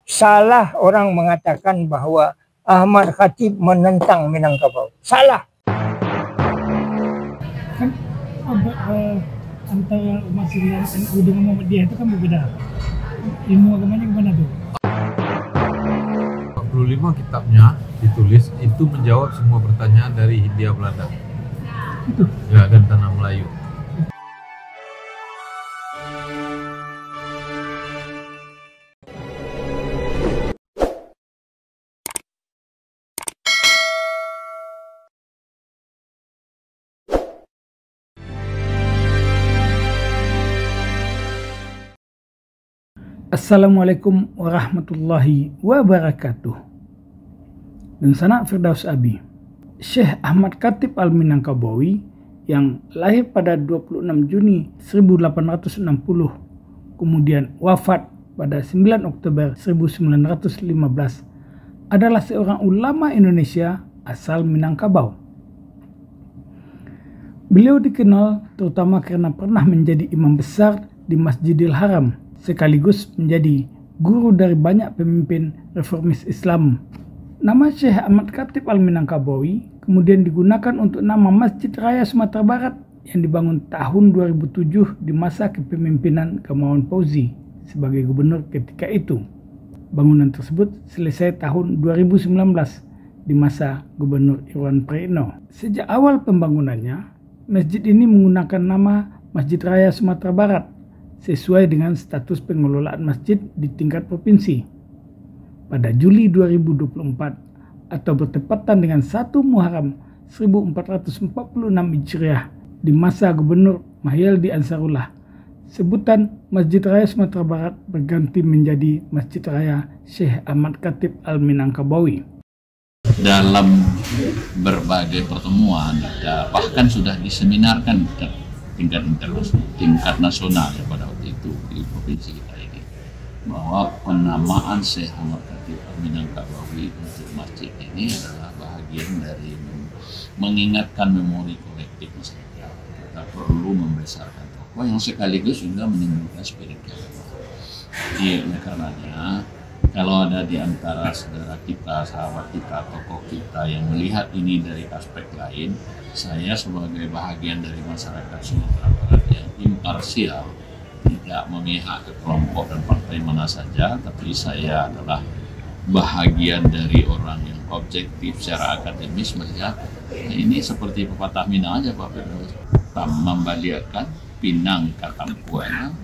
Salah orang mengatakan bahwa Ahmad Khatib menentang Minangkabau. Salah. Kan antara umat Islam NU dengan Muhammadiyah itu kan berbeda. Ilmu agamanya gimana tuh? 45 kitabnya ditulis itu menjawab semua pertanyaan dari Hindia Belanda. Ya, dan tanah Melayu. Assalamualaikum warahmatullahi wabarakatuh. Dan sana Firdaus Abi. Syekh Ahmad Khatib Al-Minangkabawi yang lahir pada 26 Juni 1860 kemudian wafat pada 9 Oktober 1915 adalah seorang ulama Indonesia asal Minangkabau. Beliau dikenal terutama karena pernah menjadi imam besar di Masjidil Haram sekaligus menjadi guru dari banyak pemimpin reformis Islam. Nama Syekh Ahmad Khatib Al-Minangkabawi kemudian digunakan untuk nama Masjid Raya Sumatera Barat yang dibangun tahun 2007 di masa kepemimpinan Gamawan Fauzi sebagai gubernur ketika itu. Bangunan tersebut selesai tahun 2019 di masa Gubernur Irwan Prayitno. Sejak awal pembangunannya, masjid ini menggunakan nama Masjid Raya Sumatera Barat sesuai dengan status pengelolaan masjid di tingkat provinsi. Pada Juli 2024 atau bertepatan dengan 1 Muharram 1446 Hijriah di masa Gubernur Mahyildi Ansarullah, sebutan Masjid Raya Sumatera Barat berganti menjadi Masjid Raya Syekh Ahmad Khatib Al-Minangkabawi. Dalam berbagai pertemuan, bahkan sudah diseminarkan tingkat nasional ya pada waktu itu di provinsi kita ini, bahwa penamaan Syekh Ahmad Khatib Al-Minangkabawi untuk masjid ini adalah bahagian dari mengingatkan memori kolektif masyarakat. Kita perlu membesarkan tokoh yang sekaligus juga menimbulkan spirit keagamaan. Jadi oleh karenanya, kalau ada di antara saudara kita, sahabat kita, tokoh kita yang melihat ini dari aspek lain, saya sebagai bahagian dari masyarakat Sumatera Barat yang imparsial, tidak memihak ke kelompok dan partai mana saja, tapi saya adalah bahagian dari orang yang objektif secara akademis melihat ini seperti pepatah Minang aja Pak Firdaus, membaliakan Pinang katampuan,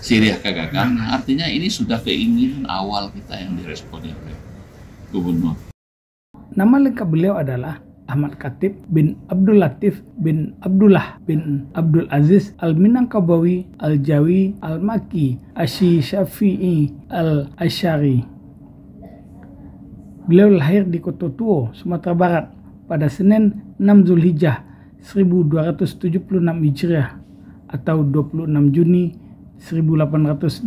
Siriah kagakan. Artinya ini sudah keinginan awal kita yang diresponi oleh Gubernur. Nama lengkap beliau adalah Ahmad Khatib bin Abdul Latif bin Abdullah bin Abdul Aziz Al-Minangkabawi Al-Jawi Al-Maki Asy-Syafi'i Al-Asy'ari. Beliau lahir di Kota Tuo, Sumatera Barat pada Senin 6 Zulhijjah 1276 Hijriah atau 26 Juni 1860.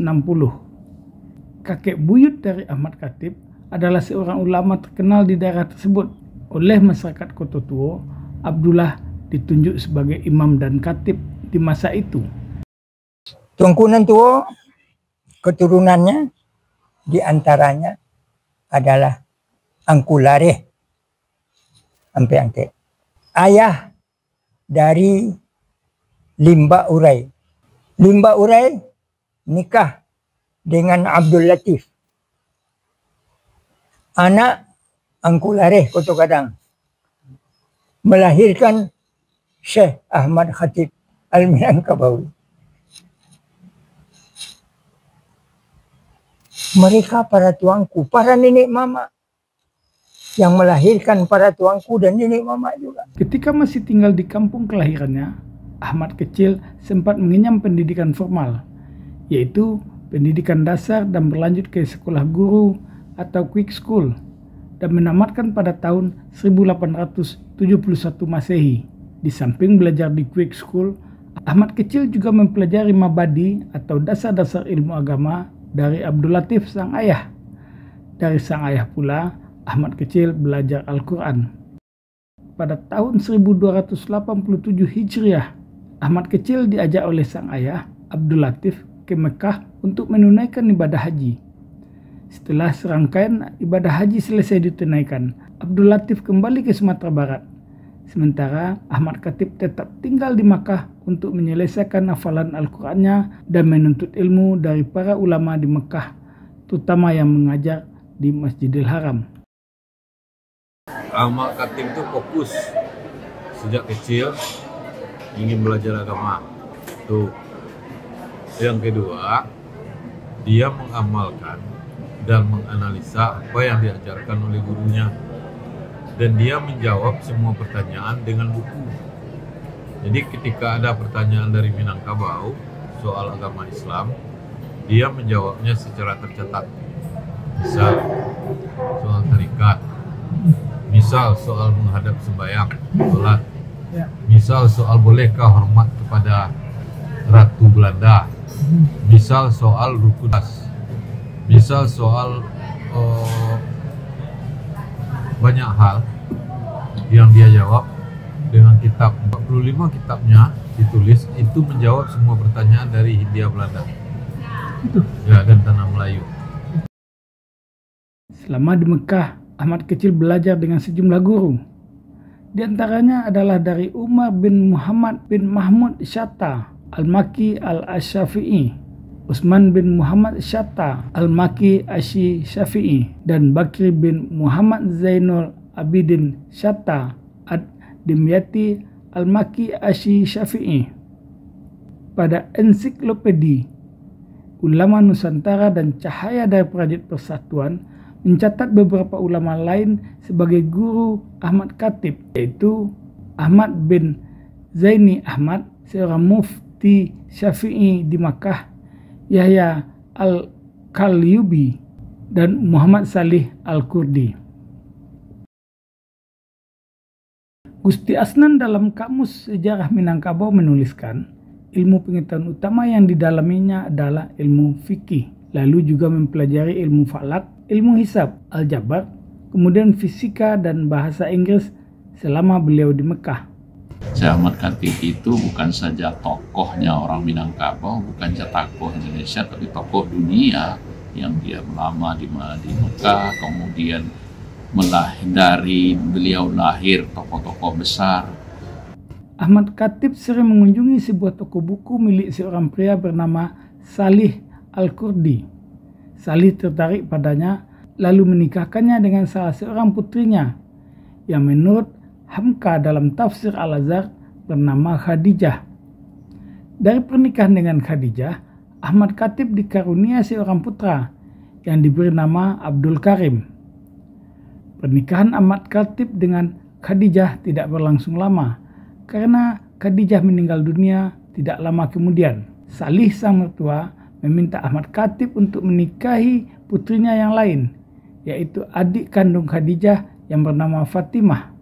Kakek buyut dari Ahmad Khatib adalah seorang ulama terkenal di daerah tersebut. Oleh masyarakat Kota Tuo, Abdullah ditunjuk sebagai imam dan khatib di masa itu. Tungkunan Tuo, keturunannya diantaranya adalah Angku Lareh sampai angke. Ayah dari Limba Urai. Limba Urai nikah dengan Abdul Latif. Anak Angku Lareh Koto Kadang melahirkan Syekh Ahmad Khatib Al-Minangkabawi. Mereka para tuanku, para nenek mama yang melahirkan para tuanku dan nenek mama juga. Ketika masih tinggal di kampung kelahirannya, Ahmad kecil sempat mengenyam pendidikan formal, yaitu pendidikan dasar dan berlanjut ke sekolah guru atau quick school, dan menamatkan pada tahun 1871 Masehi. Di samping belajar di quick school, Ahmad kecil juga mempelajari mabadi atau dasar-dasar ilmu agama dari Abdul Latif sang ayah. Dari sang ayah pula, Ahmad kecil belajar Al-Quran. Pada tahun 1287 Hijriah, Ahmad kecil diajak oleh sang ayah, Abdul Latif, ke Mekah untuk menunaikan ibadah haji. Setelah serangkaian ibadah haji selesai ditunaikan, Abdul Latif kembali ke Sumatera Barat. Sementara Ahmad Khatib tetap tinggal di Makkah untuk menyelesaikan hafalan Al-Qur'annya dan menuntut ilmu dari para ulama di Makkah, terutama yang mengajar di Masjidil Haram. Ahmad Khatib itu fokus sejak kecil ingin belajar agama. Tuh. Yang kedua, dia mengamalkan dan menganalisa apa yang diajarkan oleh gurunya. Dan dia menjawab semua pertanyaan dengan buku. Jadi ketika ada pertanyaan dari Minangkabau soal agama Islam, dia menjawabnya secara tercatat. Misal soal tarikat, misal soal menghadap sembahyang, sholat, misal soal bolehkah hormat kepada Ratu Belanda, misal soal rukunas, misal soal banyak hal yang dia jawab dengan kitab. 45 kitabnya ditulis itu menjawab semua pertanyaan dari Hindia Belanda ya, dan tanah Melayu. Selama di Mekah, Ahmad Kecil belajar dengan sejumlah guru. Di antaranya adalah dari Umar bin Muhammad bin Mahmud Syatta Al-Maki Al-Asyafi'i, Utsman bin Muhammad Syatta Al-Maki Asy-Syafi'i, dan Bakri bin Muhammad Zainul Abidin Syatta Ad-Dimyati Al-Maki Asy-Syafi'i. Pada ensiklopedi Ulama Nusantara dan Cahaya dari Prajurit Persatuan mencatat beberapa ulama lain sebagai guru Ahmad Khatib, yaitu Ahmad bin Zaini Ahmad, seorang mufti Syafi'i di Makkah, Yahya Al-Kalyubi, dan Muhammad Salih Al-Kurdi. Gusti Asnan dalam Kamus Sejarah Minangkabau menuliskan, ilmu pengetahuan utama yang didalaminya adalah ilmu fikih, lalu juga mempelajari ilmu falak, ilmu hisab, aljabar, kemudian fisika dan bahasa Inggris selama beliau di Mekah. Syekh Ahmad Khatib itu bukan saja tokohnya orang Minangkabau, bukan saja tokoh Indonesia, tapi tokoh dunia yang dia lama di Mekah, kemudian dari beliau lahir tokoh-tokoh besar. Ahmad Khatib sering mengunjungi sebuah toko buku milik seorang pria bernama Salih Al-Kurdi. Salih tertarik padanya, lalu menikahkannya dengan salah seorang putrinya, yang menurut Hamka dalam tafsir Al-Azhar bernama Khadijah. Dari pernikahan dengan Khadijah, Ahmad Khatib dikarunia seorang putra yang diberi nama Abdul Karim. Pernikahan Ahmad Khatib dengan Khadijah tidak berlangsung lama, karena Khadijah meninggal dunia tidak lama kemudian. Salih sang mertua meminta Ahmad Khatib untuk menikahi putrinya yang lain, yaitu adik kandung Khadijah yang bernama Fatimah.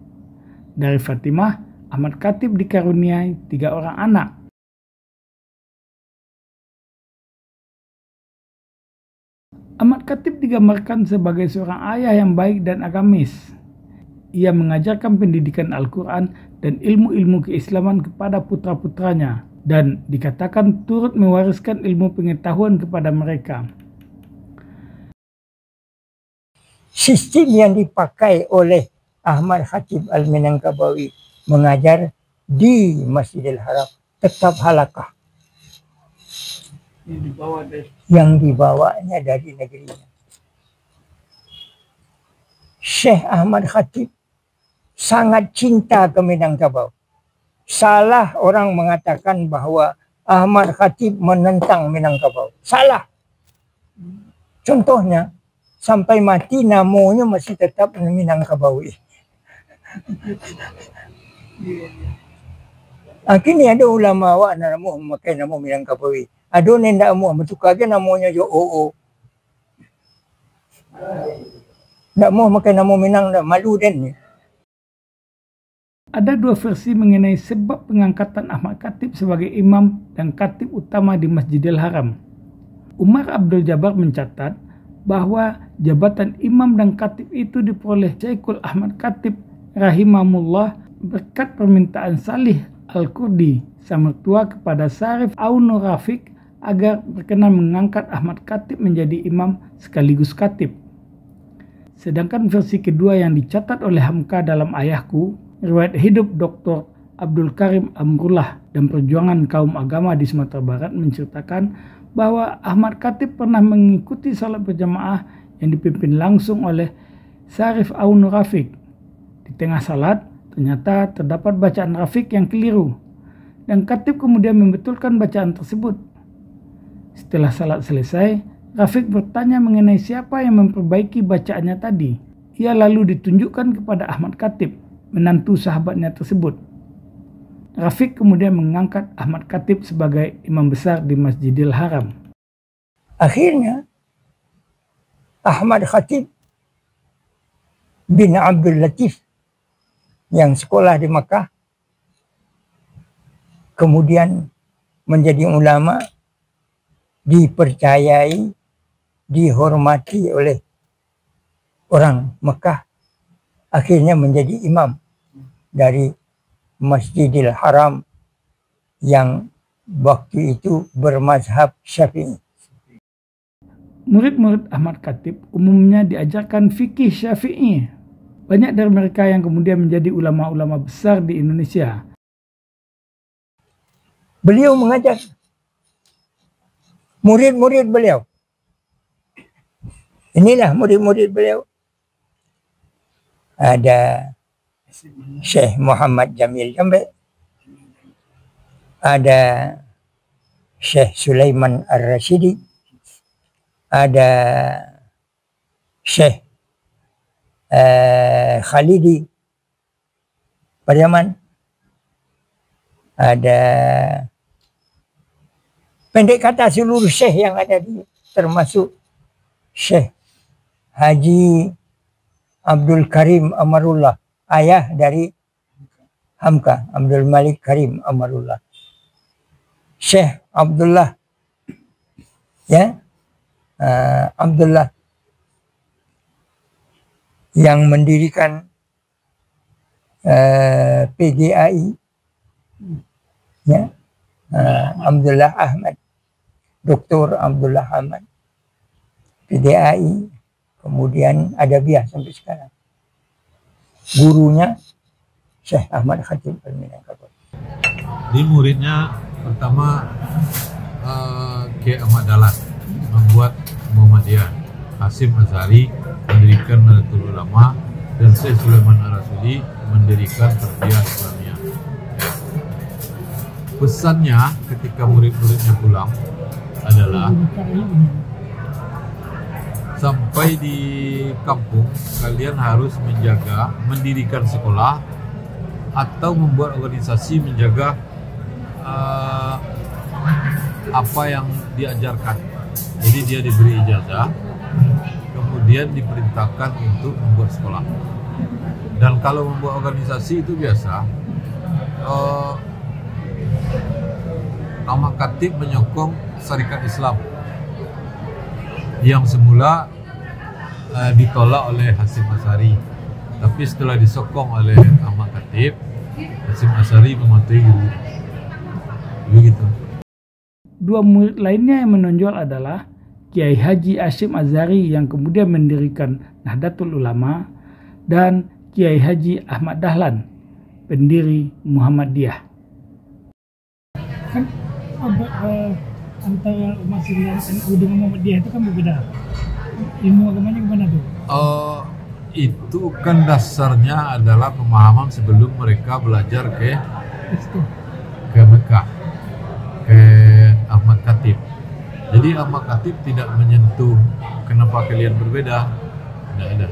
Dari Fatimah, Ahmad Khatib dikaruniai 3 orang anak. Ahmad Khatib digambarkan sebagai seorang ayah yang baik dan agamis. Ia mengajarkan pendidikan Al-Quran dan ilmu-ilmu keislaman kepada putra-putranya, dan dikatakan turut mewariskan ilmu pengetahuan kepada mereka. Sistem yang dipakai oleh Ahmad Khatib Al-Minangkabawi mengajar di Masjidil Haram tetap halakah yang dibawanya dari negerinya. Syekh Ahmad Khatib sangat cinta ke Minangkabau. Salah orang mengatakan bahwa Ahmad Khatib menentang Minangkabau. Salah. Contohnya, sampai mati namanya masih tetap Minangkabawi. Kini ada ulama awak nama memakai nama Minangkabawi. Ada nendak mu bertukarkan namanya jo OO. Ndak mau makan nama Minang, ndak malu den. Ada 2 versi mengenai sebab pengangkatan Ahmad Khatib sebagai imam dan khatib utama di Masjidil Haram. Umar Abdul Jabbar mencatat bahwa jabatan imam dan khatib itu diperoleh Syekhul Ahmad Khatib rahimahullah berkat permintaan Salih Al-Kurdi, sang mertua, kepada Syarif Aun Rafiq agar berkenan mengangkat Ahmad Khatib menjadi imam sekaligus khatib. Sedangkan versi kedua yang dicatat oleh Hamka dalam Ayahku, riwayat hidup Dr. Abdul Karim Amrullah dan perjuangan kaum agama di Sumatera Barat, menceritakan bahwa Ahmad Khatib pernah mengikuti salat berjamaah yang dipimpin langsung oleh Syarif Aun Rafiq. Di tengah salat, ternyata terdapat bacaan Rafiq yang keliru, dan Khatib kemudian membetulkan bacaan tersebut. Setelah salat selesai, Rafiq bertanya mengenai siapa yang memperbaiki bacaannya tadi. Ia lalu ditunjukkan kepada Ahmad Khatib, menantu sahabatnya tersebut. Rafiq kemudian mengangkat Ahmad Khatib sebagai imam besar di Masjidil Haram. Akhirnya Ahmad Khatib bin Abdul Latif yang sekolah di Makkah kemudian menjadi ulama, dipercayai, dihormati oleh orang Mekah, akhirnya menjadi imam dari Masjidil Haram yang waktu itu bermazhab Syafi'i. Murid-murid Ahmad Khatib umumnya diajarkan fikih Syafi'i. Banyak dari mereka yang kemudian menjadi ulama-ulama besar di Indonesia. Beliau mengajar murid-murid beliau. Inilah murid-murid beliau. Ada Syekh Muhammad Jamil Jambe, ada Syekh Sulaiman Ar-Rashidi, ada Syekh Khalidi Pariaman, ada pendek kata seluruh syekh yang ada di, termasuk Syekh Haji Abdul Karim Amarullah, ayah dari Hamka, Abdul Malik Karim Amarullah. Syekh Abdullah, ya, Abdullah yang mendirikan PGAI, ya, Abdullah Ahmad, Dr. Abdullah Ahmad, PGAI, kemudian Adabiah sampai sekarang. Gurunya Syekh Ahmad Khatib Al-Minangkabau. Di muridnya pertama Kiai Ahmad Dahlan membuat Muhammadiyah, Hasyim Asy'ari mendirikan Nahdlatul Ulama, dan Syekh Sulaiman Ar-Rasuli mendirikan Tarbiyah Islamiyah. Pesannya ketika murid-muridnya pulang adalah, sampai di kampung kalian harus menjaga, mendirikan sekolah atau membuat organisasi menjaga apa yang diajarkan. Jadi dia diberi ijazah, kemudian diperintahkan untuk membuat sekolah. Dan kalau membuat organisasi itu biasa, Ahmad Khatib menyokong Syarikat Islam yang semula ditolak oleh Hasyim Asy'ari, tapi setelah disokong oleh Ahmad Khatib, Hasyim Asy'ari mematuhi guru. Begitu. Dua murid lainnya yang menonjol adalah Kiai Haji Hasyim Asy'ari yang kemudian mendirikan Nahdlatul Ulama, dan Kiai Haji Ahmad Dahlan, pendiri Muhammadiyah. Kan antara umat Islam NU dengan Muhammadiyah itu kan berbeda. Ilmu agamanya gimana tuh? Itu kan dasarnya adalah pemahaman sebelum mereka belajar ke Mekah, ke Ahmad Khatib. Jadi Ahmad Khatib tidak menyentuh kenapa kalian berbeda, tidak ada.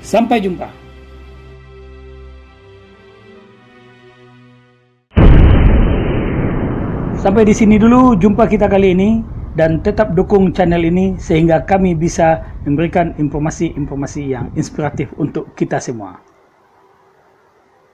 Sampai jumpa. Sampai di sini dulu jumpa kita kali ini, dan tetap dukung channel ini sehingga kami bisa memberikan informasi-informasi yang inspiratif untuk kita semua.